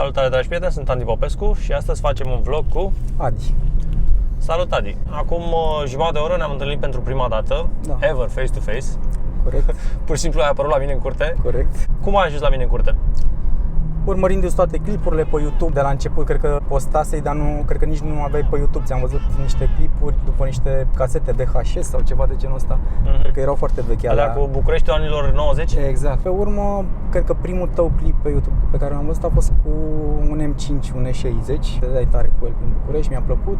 Salutare, dragi prieteni, sunt Andy Popescu și astăzi facem un vlog cu Adi. Salut, Adi! Acum jumătate de oră ne-am întâlnit pentru prima dată, ever, face to face. Corect. Pur și simplu ai apărut la mine în curte. Corect. Cum ai ajuns la mine în curte? Urmărindu-ți toate clipurile pe YouTube de la început, cred că postasei, dar nu, cred că nici nu aveai pe YouTube. Ți-am văzut niște clipuri după niște casete VHS sau ceva de genul ăsta. Cred că erau foarte vechi. Alea cu Bucureștiul anilor 90? Exact. Pe urmă, cred că primul tău clip pe YouTube pe care l-am văzut a fost cu un M5, un E60. Te dai tare cu el prin București, mi-a plăcut.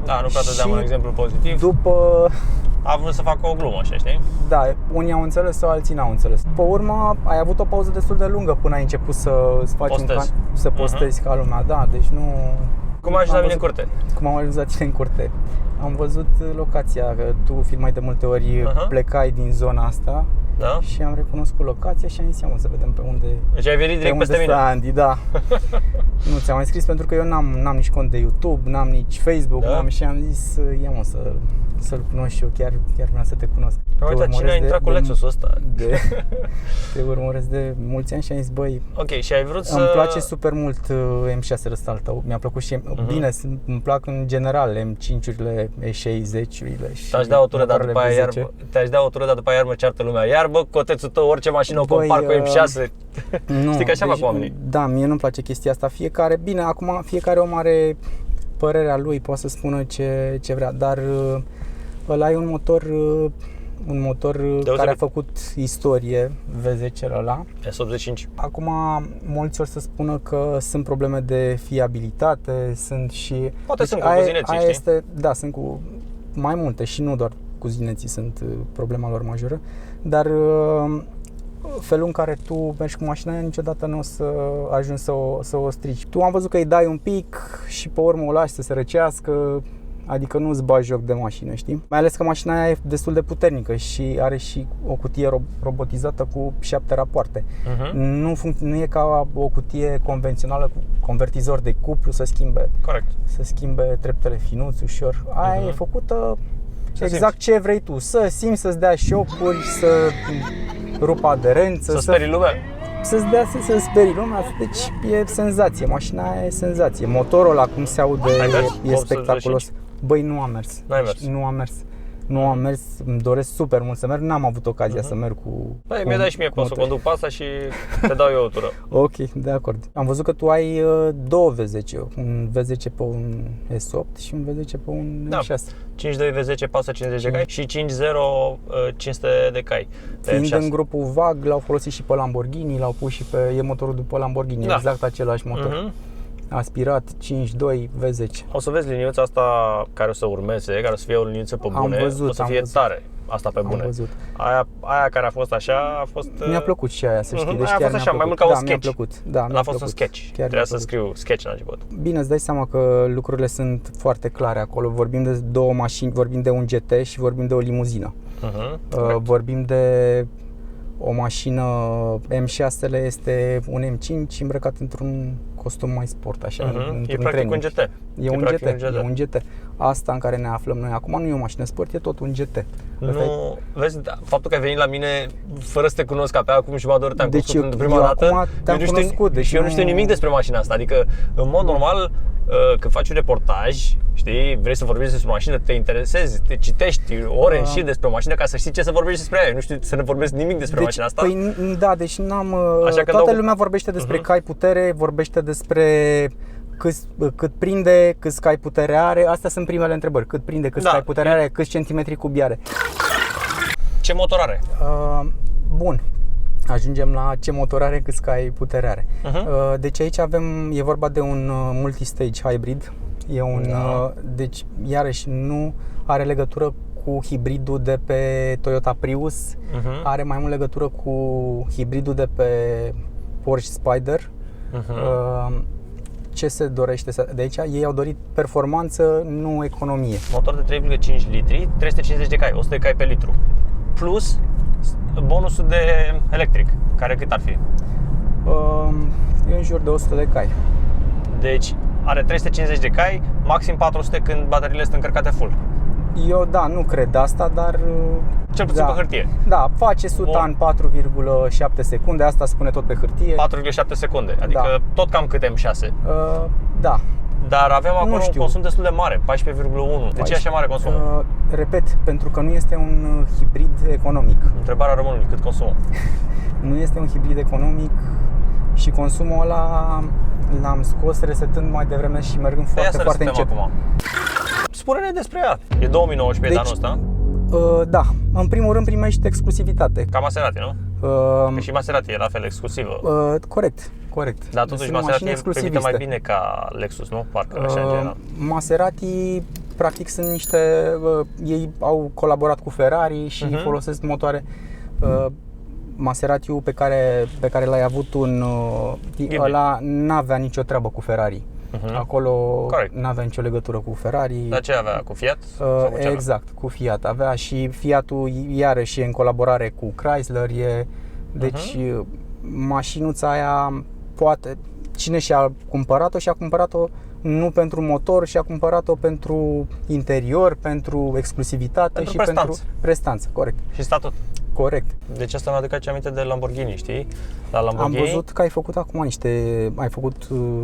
Da, nu prea dădeam un exemplu pozitiv. După... A vrut să facă o glumă, așa, știi? Da, unii au înțeles sau alții n-au înțeles. Pe urmă, ai avut o pauză destul de lungă până ai început să faci să postezi ca lumea, da, deci nu... Cum ai ajuns la mine în curte? Cum am ajuns la tine în curte? Am văzut locația, că tu filmai de multe ori, plecai din zona asta. Da? Și am recunoscut locația și am zis, să vedem pe unde... Deci ai venit direct peste mine? Andy, da. Nu ți-am mai scris pentru că eu n-am nici cont de YouTube, n-am nici Facebook, și am zis, să-l cunosc și eu, chiar vreau să te cunosc. Păi uite, cine a intrat cu Lexusul ăsta? Te urmăresc de mulți ani și am zis, băi, ok, și ai vrut îmi place super mult M6 ăsta al tău, mi-a plăcut și bine, îmi plac în general M5-urile, E60-urile și te-aș da o tură, dar după aia iar mă ceartă lumea. Iar bă, cotețul tău, orice mașină o compar cu M6. Nu, știi că așa fac oamenii. Da, mie nu-mi place chestia asta. Bine, acum fiecare om are părerea lui, poate să spună ce vrea, dar ăla e un motor care a făcut istorie, V10-ul ăla. S85. Acum mulți or să spună că sunt probleme de fiabilitate, sunt și... Poate sunt cu cuzineții, știi? Da, sunt cu mai multe și nu doar cuzineții sunt problema lor majoră, dar felul în care tu mergi cu mașina aia niciodată nu o să ajungi să o strici. Tu am văzut că îi dai un pic și pe urmă o lași să se răcească, adică nu îți bagi joc de mașină, știi? Mai ales că mașina aia e destul de puternică și are și o cutie robotizată cu 7 rapoarte. Nu e ca o cutie convențională cu convertizor de cuplu să schimbe treptele finuț, ușor. Aia e făcută exact ce vrei tu, să simți, să-ți dea șocuri, să rupă aderență, să sperii lumea. Să sperii lumea, deci e senzație, mașina aia e senzație. Motorul ăla, cum se aude, e spectaculos. Băi, nu am mers. Nu am mers, îmi doresc super mult să merg, n-am avut ocazia să merg cu... Băi, mi-a dat și mie să conduc pe asta și te dau eu o tură. Ok, de acord. Am văzut că tu ai două V10, un V10 pe un S8 și un V10 pe un M6. 5.2 V10 pasă 50 de cai și 5.0 500 de cai. Fiind în grupul VAG, l-au folosit și pe Lamborghini, l-au pus și e motorul după Lamborghini, exact același motor. Aspirat 5.2 V10. O să vezi liniuța asta care o să urmeze, care o să fie o liniuță pe bune, o să fie tare. Asta pe bune. Aia care a fost așa, a fost... Mi-a plăcut și aia, să știi. Deci aia a fost așa, mai mult ca un sketch. Mi-a plăcut. Da, a fost un sketch. Trebuia să scriu sketch la început. Bine, îți dai seama că lucrurile sunt foarte clare acolo. Vorbim de două mașini, vorbim de un GT și vorbim de o limuzină. Vorbim de o mașină, M6-le este un M5 îmbrăcat într-un costum mai sport, așa, e practic un GT. E un GT. Asta în care ne aflăm noi acum nu e o mașină sport, e tot un GT. Nu, vezi, faptul că ai venit la mine fără să te cunosc, abia acum jumătate de oră te-am cunoscut pentru prima dată. Eu nu știu nimic despre mașina asta, adică în mod normal când faci un reportaj, știi, vrei să vorbești despre mașină, te interesezi, te citești ore în șir despre mașină ca să știi ce să vorbești despre ea. Nu știu să ne vorbesc nimic despre mașina asta. Păi da, deci n-am... Toată lumea vorbește despre cai putere, vorbește despre cât prinde, câți cai putere are. Astea sunt primele întrebări. Cât prinde, câți cai putere are, câți centimetri cubi are. Ce motor are? Bun. Ajungem la ce motor are, câți cai putere are. Deci aici e vorba de un multistage hybrid. Deci iarăși nu are legătură cu hibridul de pe Toyota Prius, are mai mult legătură cu hibridul de pe Porsche Spyder. Ce se dorește de aici? Ei au dorit performanță, nu economie. Motor de 3,5 litri, 350 de cai, 100 de cai pe litru. Plus bonusul de electric, care cât ar fi? E în jur de 100 de cai. Deci are 350 de cai, maxim 400 când bateriile sunt încărcate full. Eu nu cred asta, dar Cel puțin pe hârtie. Da, face 100 în 4,7 secunde, asta spune tot pe hârtie. 4,7 secunde, adică tot cam cât M6. Da. Dar avem acolo un consum destul de mare, 14,1. De ce e așa mare consumul? Repet, pentru că nu este un hibrid economic. Întrebarea românului, cât consumă? Nu este un hibrid economic și consumul ăla l-am scos resetând mai devreme și mergând foarte încet. Acum. Spune-ne despre ea. E 2019 anul ăsta? Da, în primul rând primești exclusivitate. Ca Maserati, nu? Că și Maserati e la fel exclusivă. Corect. Dar totuși Maserati e primită mai bine ca Lexus, nu? Parcă așa în general. Maserati practic sunt niște... ei au colaborat cu Ferrari și folosesc motoare. Maserati-ul pe care l-ai avut ăla n-avea nicio treabă cu Ferrari. Acolo n-avea nicio legătură cu Ferrari. Dar ce avea? Cu Fiat? Exact, cu Fiat. Avea și Fiatul iarăși e în colaborare cu Chrysler. Deci mașinuța aia poate... Cine și-a cumpărat-o, și-a cumpărat-o nu pentru motor, și-a cumpărat-o pentru interior, pentru exclusivitate și pentru prestanță. Corect. Și statut. Corect. Deci asta mi-aduc aici aminte de Lamborghini, știi? La Lamborghini... Am văzut că ai făcut acum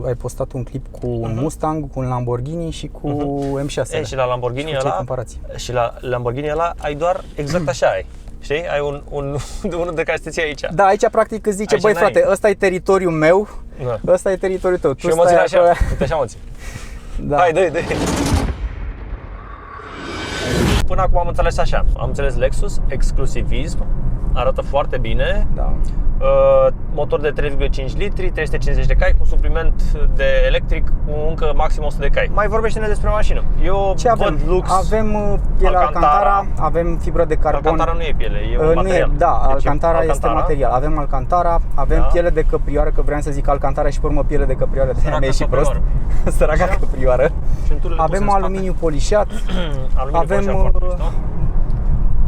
ai postat un clip cu un Mustang, cu un Lamborghini și cu M6. Și la Lamborghini ăla ai doar exact așa ai. Știi? Ai unul de care stai aici. Da, aici practic îți zice, băi frate, ăsta e teritoriul meu, ăsta e teritoriul tău. Și eu mă țin așa, uite așa mă țin. Da. Hai, dă-i. Până acum am înțeles așa, am înțeles Lexus, exclusivism, arată foarte bine. Da. Motor de 3,5 litri, 350 de cai, cu supliment de electric, încă maxim 100 de cai. Mai vorbește-ne despre mașină. Eu văd lux. Avem piele Alcantara, avem fibră de carbon. Alcantara nu e piele, e un material. Alcantara este material. Avem Alcantara, avem piele de căprioară, că vreau să zic Alcantara și pe urmă piele de căprioară, de aia mi-e și prost. Săraca căprioară. Avem aluminiu polișat. Avem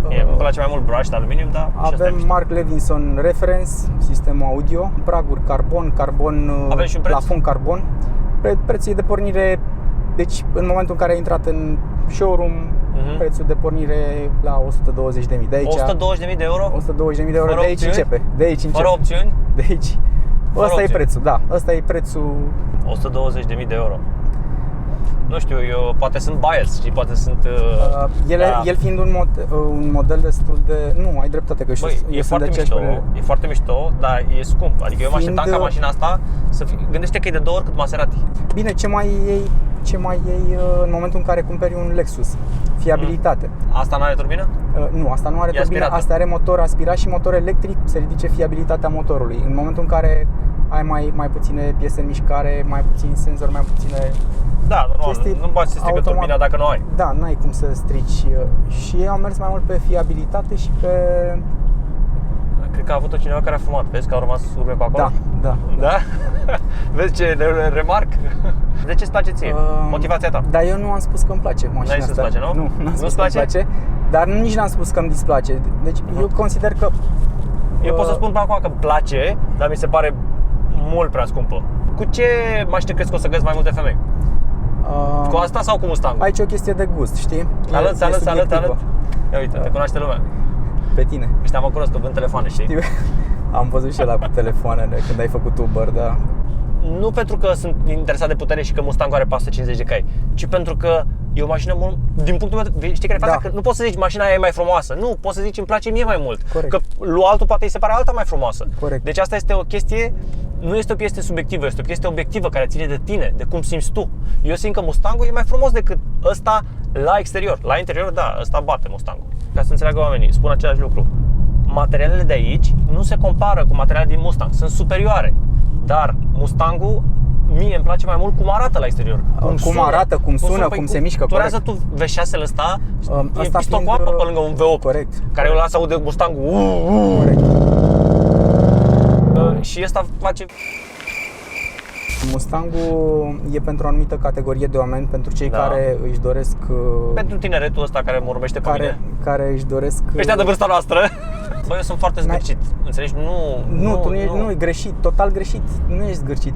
îmi place mai mult brushed aluminium, dar avem Mark Levinson Reference, sistemul audio, praguri carbon, avem și un preț? plafon carbon. Prețul de pornire, deci în momentul în care ai intrat în showroom, prețul de pornire la 120.000 de aici. 120.000 de euro? 120.000 de euro, de aici începe. Fără opțiuni? De aici. Ăsta e prețul, da, ăsta e prețul. 120.000 de euro. Nu știu, eu poate sunt biased, știi, poate sunt... El fiind un model destul de... Nu, ai dreptate că e foarte mișto, dar e scump. Adică eu mă așteptam ca mașina asta să fie... Gândește că e de 2 ori cât Maserati. Bine, ce mai iei în momentul în care cumperi un Lexus? Fiabilitate. Asta nu are turbină? Nu, asta nu are turbină. Asta are motor aspirat și motor electric, se ridice fiabilitatea motorului. În momentul în care ai mai puține piese în mișcare, mai puțini senzori, mai puține... Da, nu poți să strică turbina dacă nu ai. Da, n-ai cum să strici. Și eu am mers mai mult pe fiabilitate și pe... Cred că a avut-o cineva care a fumat, vezi că au rămas urme pe acolo? Da? Vezi ce remarc? De ce îți place ție? Motivația ta? Dar eu nu am spus că îmi place mașina asta. N-ai zis îți place, nu? Nu, n-am spus că îmi place, dar nici n-am spus că îmi displace. Deci eu consider că... Eu pot să spun până acum că îmi place, dar mi se pare mult prea scumpă. Cu ce mașină crezi că o să găsi mai multe femei? Cu asta sau cu Mustang? Aici e o chestie de gust, știi? Salut. Ia uite, te cunoaște lumea. Pe tine. Ăștia mă cunosc că vând telefoane, știi? Am văzut și ăla cu telefoanele când ai făcut Uber, da. Nu pentru că sunt interesat de putere și că Mustang are 450 de cai, ci pentru că e o mașină mult, din punctul meu, știi care e faza? Că nu poți să zici mașina aia e mai frumoasă. Nu, poți să zici îmi place mie mai mult. Corect. Că lui altul poate îi se pare alta mai frumoasă. Corect. Deci asta este o chestie, nu este o chestie subiectivă, este o chestie obiectivă care ține de tine, de cum simți tu. Eu simt că Mustangul e mai frumos decât ăsta la exterior. La interior, da, ăsta bate Mustangul. Ca să înțeleagă oamenii, spun același lucru. Materialele de aici nu se compară cu materialele din Mustang, sunt superioare. Dar Mustangul mie îmi place mai mult cum arată la exterior. Cum arată, cum sună, cum se mișcă. Turează tu V6-ul ăsta, e piston cu apă pe lângă un V8. Corect. Care îl lasă aude Mustangul. Corect. Și ăsta face... Mustangul e pentru o anumită categorie de oameni, pentru cei care își doresc... Pentru tineretul ăsta care mă urmește pe mine. Care își doresc... Ăștia de vârsta noastră. Băi, eu sunt foarte zgârcit, înțelegi? Nu, e greșit, total greșit, nu ești zgârcit.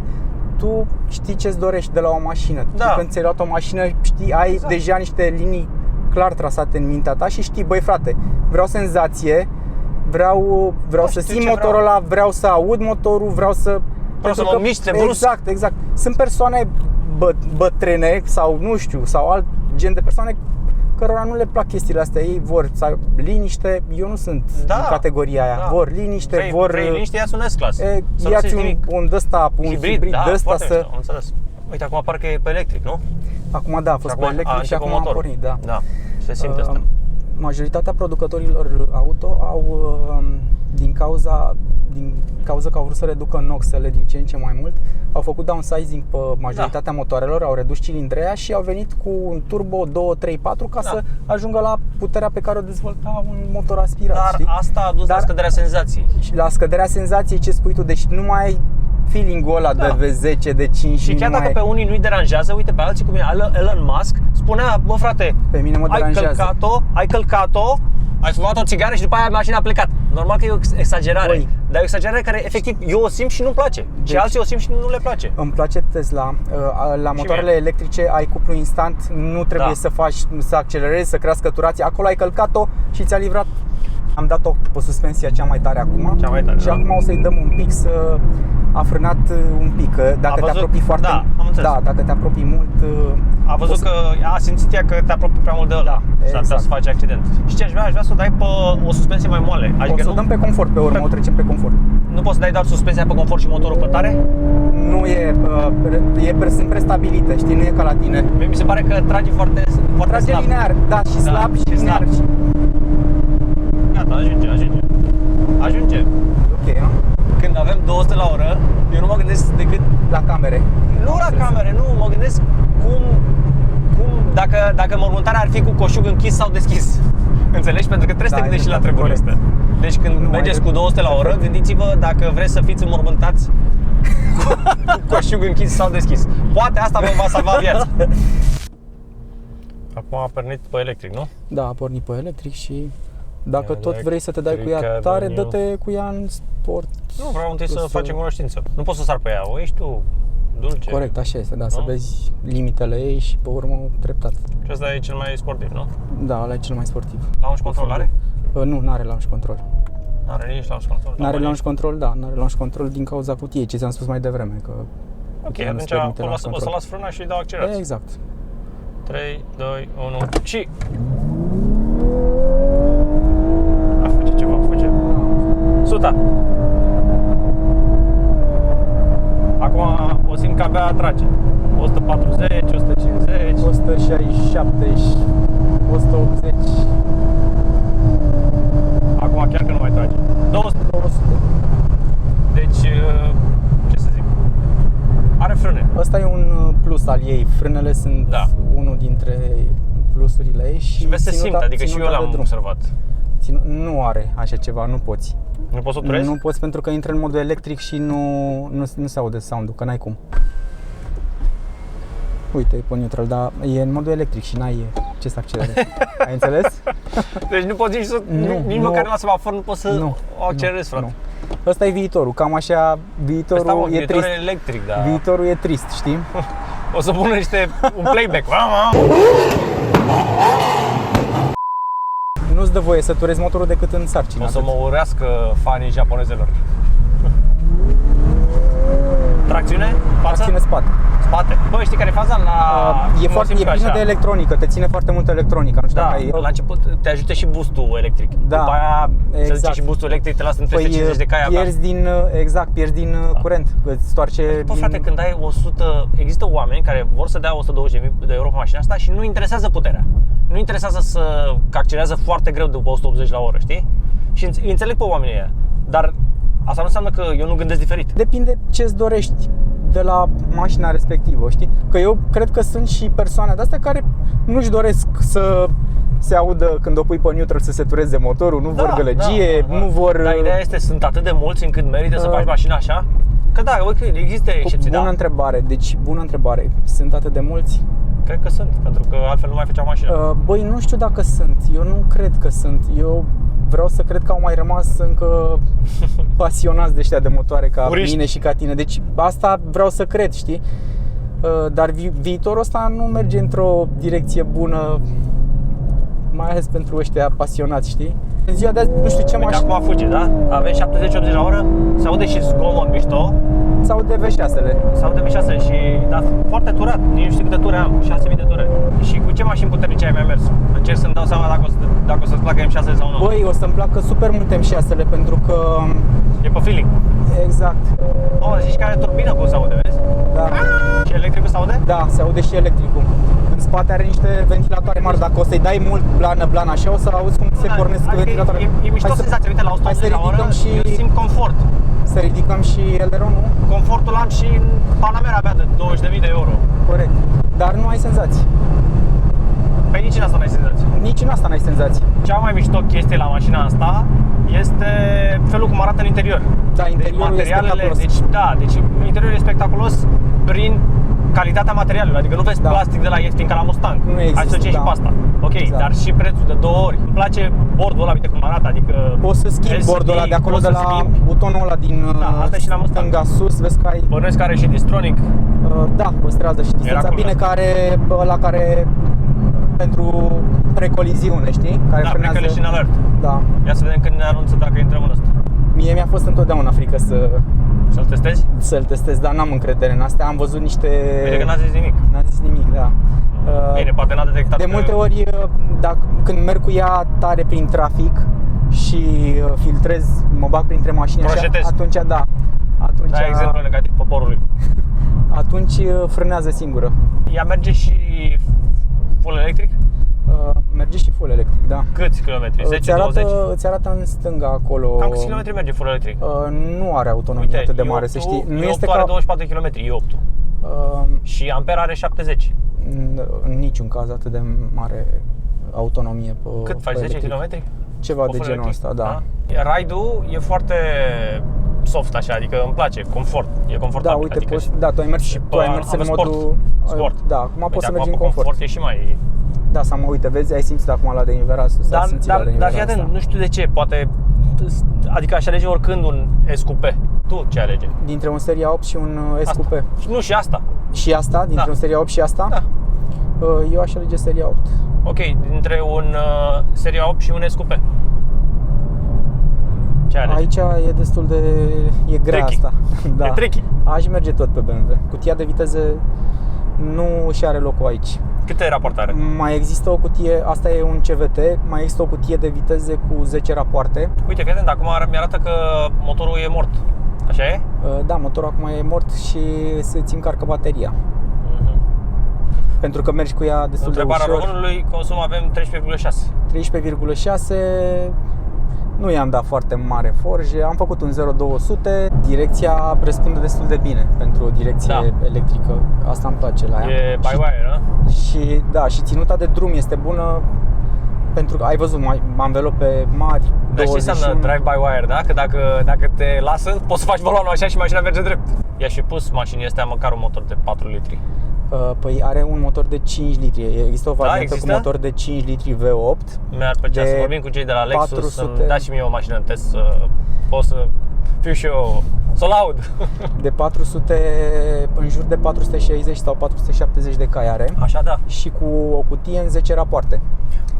Tu știi ce-ți dorești de la o mașină. Tu când ți-ai luat o mașină, știi, ai deja niște linii clar trasate în mintea ta și știi, băi frate, vreau senzație, vreau să simt motorul ăla, vreau să aud motorul, vreau să mă miște brusc. Exact. Sunt persoane bătrâne sau nu știu, sau alt gen de persoane cărora nu le plac chestiile astea. Ei vor să ai liniște, eu nu sunt în categoria aia. Vor liniște, vrei liniște, ia-ți un S-Class. Ia-ți un hibrid de ăsta să... Înțeles. Uite, acum parcă e pe electric, nu? Acum da, a fost pe electric și acum a pornit, da. Da, se simte asta. Majoritatea producătorilor auto au, din cauza că au vrut să reducă noxele din ce în ce mai mult, au făcut downsizing pe majoritatea motoarelor, au redus cilindreia și au venit cu un turbo 2, 3, 4 ca să ajungă la puterea pe care o dezvolta un motor aspirat. Dar știi? asta a dus la scăderea senzației. La scăderea senzației, ce spui tu, deci nu mai ai feeling-ul ăla de V10, de 5. Și chiar dacă pe unii nu-i deranjează, uite pe alții cum e Elon Musk, spunea, bă frate, pe mine mă deranjează. Ai călcat-o, ai fumat o țigară și după aia mașina a plecat. Normal că e o exagerare, dar e o exagerare care efectiv eu o simt și nu-mi place. Și alții o simt și nu le place. Îmi place Tesla. La motoarele electrice ai cuplu instant, nu trebuie să accelerezi, să crească turația. Acolo ai călcat-o și ți-a livrat. Am dat-o pe suspensia cea mai tare acum. Și acum o să-i dăm un pic să... A frânat un pic, dacă te apropii foarte mult. Dacă te apropii mult. A văzut că a simțit ea că te apropii prea mult de ăla. Și ar putea să faci accident. Și ce aș vrea să o dai pe o suspensie mai moale. O să o dăm pe confort, pe urmă o trecem pe confort. Nu poți să dai doar suspensia pe confort și motorul pe tare? Nu sunt prestabilite, știi, nu e ca la tine. Mi se pare că trage foarte slab. Linear, și slab și linear. Gata, ajunge. Ok, când avem 200 la oră, eu nu mă gândesc decât la camere. Nu la camere, nu, mă gândesc cum dacă mormântarea ar fi cu coșug închis sau deschis. Înțelegi? Pentru că trebuie să te gândești și la treburile astea. Deci când mergeți cu 200 la oră, gândiți-vă dacă vreți să fiți înmormântați cu coșug închis sau deschis. Poate asta vă va salva viața. Acum a pornit pe electric, nu? Da, a pornit pe electric și dacă tot vrei să te dai cu ea tare, dă-te cu ea în sport. Nu, vreau întâi să facem cunoștință. Nu poți să sar pe ea, o ești tu dulce. Corect, așa este, da, să vezi limitele ei și pe urmă treptat. Și ăsta e cel mai sportiv, nu? Da, ăla e cel mai sportiv. Launch control are? Nu, n-are launch control. N-are nici launch control? N-are launch control, da, n-are launch control din cauza cutiei, ce ți-am spus mai devreme, că... Ok, atunci o să las frâna și dau accelerație. Exact. 3, 2, 1 și... Face ceva, fuge. 100. Acum o simt că abia trage. 140, 150, 167, 180. Acum chiar că nu mai trage. 200. Deci, ce să zic, are frâne. Ăsta e un plus al ei. Frânele sunt unul dintre plusurile ei și vezi se simte, adică și eu l-am observat. Nu are așa ceva, nu poți. Nu poți să o turezi? Nu poți pentru că intră în modul electric și nu se aude sound-ul, că n-ai cum. Uite, e pe neutral, dar e în modul electric și n-ai ce să accelerezi. Ai înțeles? Deci nu poți nici măcar la semafor nu poți să o accelerezi, frate. Ăsta e viitorul, cam așa, viitorul e trist. Electric, da. Viitorul e trist, știi? O să pună un playback. Nu-ți dă voie să turezi motorul decât în sarcină. O să mă urească fanii japonezelor. Tracțiune? Tracțiune spate. Bă, știi care e faza? E plină de electronică, te ține foarte mult electronica. Nu știu dacă ai... la început te ajută și boostul electric. Da, după aia, să zice, și boostul electric te lasă în 350 de cai abia. Pierzi din curent, îți stoarce... Bă, frate, când ai 100... Există oameni care vor să dea 120.000 de euro pe mașina asta și nu interesează puterea. Nu interesează că accelerează foarte greu după 180 la oră, știi? Și înțeleg pe oamenii ăia, dar asta nu înseamnă că eu nu gândesc diferit. Depinde ce-ți dorești de la mașina respectivă, știi? Că eu cred că sunt și persoane de astea care nu-și doresc să se audă când o pui pe neutral să se tureze motorul, nu vor gălăgie, nu vor... Dar ideea este, sunt atât de mulți încât merită să faci mașina așa? Că da, ok, există excepții, bună întrebare, deci bună întrebare. Sunt atât de mulți? Cred că sunt, pentru că altfel nu mai făceau mașina. Băi, nu știu dacă sunt, eu nu cred că sunt. Eu vreau să cred că au mai rămas încă pasionați de ăștia de motoare ca mine și ca tine. Deci asta vreau să cred, știi? Dar viitorul ăsta nu merge într-o direcție bună mai ales pentru ăștia pasionați, știi? În ziua de azi, nu știu ce mașină... acum fuge, da? Avem 70-80 la oră, se aude și zgomot mișto. Se aude V6-le. Se aude V6 și, dar foarte turat, nici nu știu câte ture am, 6.000 de ture. Și cu ce mașini puternice ai mai mers? Încerc să-mi dau seama dacă o să-ți placă M6 sau nu. Băi, o să-mi placă super mult M6-le pentru că... E pe feeling. Exact. Zici că are turbină cum se aude, vezi? Da. Și electricul se aude? Da, se aude și electricul. În spate are niște ventilatoare mari, dacă o să-i dai mult blană așa, o să auzi cum se pornesc ventilatoarele. E mișto senzația, uite, la 180 la oră, eu simt confort. Să ridicăm și aileronul? Confortul am și în Panamera mea de 20.000 de euro. Corect. Dar nu ai senzații. Păi nici în asta n-ai senzații. Nici în asta n-ai senzații. Cea mai mișto chestie la mașina asta este felul cum arată în interior. Da, interiorul deci, e spectaculos. Deci interiorul e spectaculos prin calitatea materialelor. Adică nu vezi plastic de la ieftin ca la Mustang. Nu există, hai să zicem și pe asta. Ok, exact. Dar și prețul de 2 ori. Îmi place bordul ăla, uite cum arată, adică poți să schimbi bordul ăla de acolo, de la butonul ăla din stânga sus, vezi că ai... Bănuiesc că are și Distronic. Da, păstrează și distanța. Bine că are ăla care pentru precoliziune, știi? Care frânează... Precolision alert. Da. Ia să vedem când ne anunță dacă intrăm în ăsta. Mie mi-a fost întotdeauna frică să-l testezi? Să-l testez, dar n-am încredere în astea. Am văzut niște... Bine că n-a zis nimic. N-a zis nimic, da. Bine, poate n-a detectat. De multe ori, când merg cu ea tare prin trafic și filtrez, mă bag printre mașini așa, atunci da. Atunci, da, exemplu negativ poporului. Atunci frânează singură. Ea merge și full electric? Merge și full electric, da. Câți kilometri? 10-20? Îți arată în stânga acolo. Cam câți kilometri merge full electric? Nu are autonomie atât de mare, să știi. Nu este are 24 km, E8. Și Ampere are 70. În niciun caz atât de mare autonomie pe cât faci, 10 km? Ceva de genul ăsta, da. Ride-ul e foarte soft așa, adică îmi place, confort, e confortabil. Da, uite, adică da, tu ai mers în modul sport. Da, acum poți să mergi în confort. E și mai... Da, uite, vezi, ai simțit acum la de Niveras, dar fii atent, nu știu de ce, poate, adică aș alege oricând un SQP. Tu ce alege? Dintre un Seria 8 și un SQP. Nu, și asta. Și asta? Dintre un Seria 8 și asta? Da. Eu aș alege Seria 8. Ok, dintre un Seria 8 și un SQP. Ce alegi? Aici e destul de... e grea tricky. Asta. Da. E tricky. Aș merge tot pe BMW. Cutia de viteze nu și are locul aici. Câte rapoarte are? Mai există o cutie, asta e un CVT, mai există o cutie de viteze cu 10 rapoarte. Uite, fii atent, acum mi-arată că motorul e mort. Așa e? Da, motorul acum e mort și îți încarcă bateria. Pentru că mergi cu ea destul de ușor. Întrebarea românului, consum avem 13,6. 13,6. Nu i-am dat foarte mare forje, am făcut un 0-200. Direcția răspunde destul de bine pentru o direcție electrică. Asta îmi place la ea. E by-wire, nu? Și da, și ținuta de drum este bună. Pentru că ai văzut anvelope mari. Dar știi ce înseamnă drive-by-wire, da? Că dacă te lasă, poți să faci volanul așa și mașina merge drept. I-aș fi pus mașinii astea măcar un motor de 4 litri. Păi are un motor de 5 litri. Există o variantă cu motor de 5 litri V8. Mi-ar plăcea să vorbim cu cei de la Lexus, 400... să-mi dați și mie o mașină în test să pot să fiu și eu, să o laud. De 400, în jur de 460 sau 470 de cai are. Așa, da. Și cu o cutie în 10 rapoarte.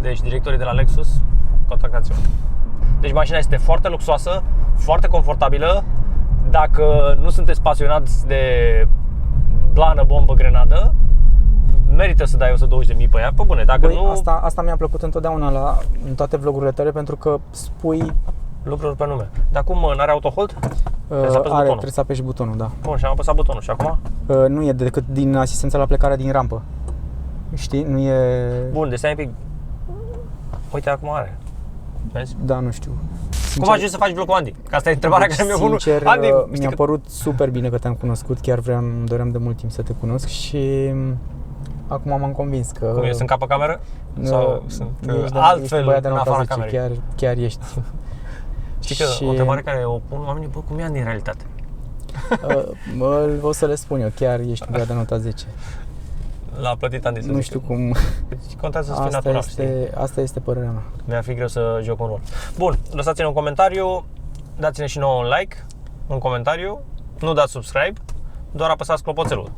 Deci directorii de la Lexus, contactați-o. Deci mașina este foarte luxoasă, foarte confortabilă. Dacă nu sunteți pasionați de blană, bombă, grenadă, merită să dai 120.000 pe ea, pe bune. Dacă nu... Asta mi-a plăcut întotdeauna în toate vlogurile tale, pentru că spui lucruri pe nume. Dar cum, n-are autohold? Trebuie să apeși butonul, da. Bun, și am apăsat butonul și acum? Nu e decât din asistența la plecarea din rampă. Știi? Nu e... Bun, deci stai un pic. Uite, acum are. Vezi? Da, nu știu. Cum faci să faci vlog cu Andy? Că asta e întrebarea care mi-a pus. Sincer, mi-a părut super bine că te-am cunoscut. Chiar doream de mult timp să te cunosc și acum m-am convins că... Cum, eu sunt capă cameră? Sau sunt altfel în afara camerei? Chiar ești. Știi că o întrebare care o pun oamenii, bă, cum e Andy în realitate? O să le spun eu, chiar ești băiat de nota 10. L-a plătit Andy să nu știu cum. Contează să fii natural, asta este părerea mea. Mi-ar fi greu să joc un rol. Bun, lăsați-ne un comentariu, dați-ne și nouă un like în comentariu, nu dați subscribe, doar apăsați clopoțelul.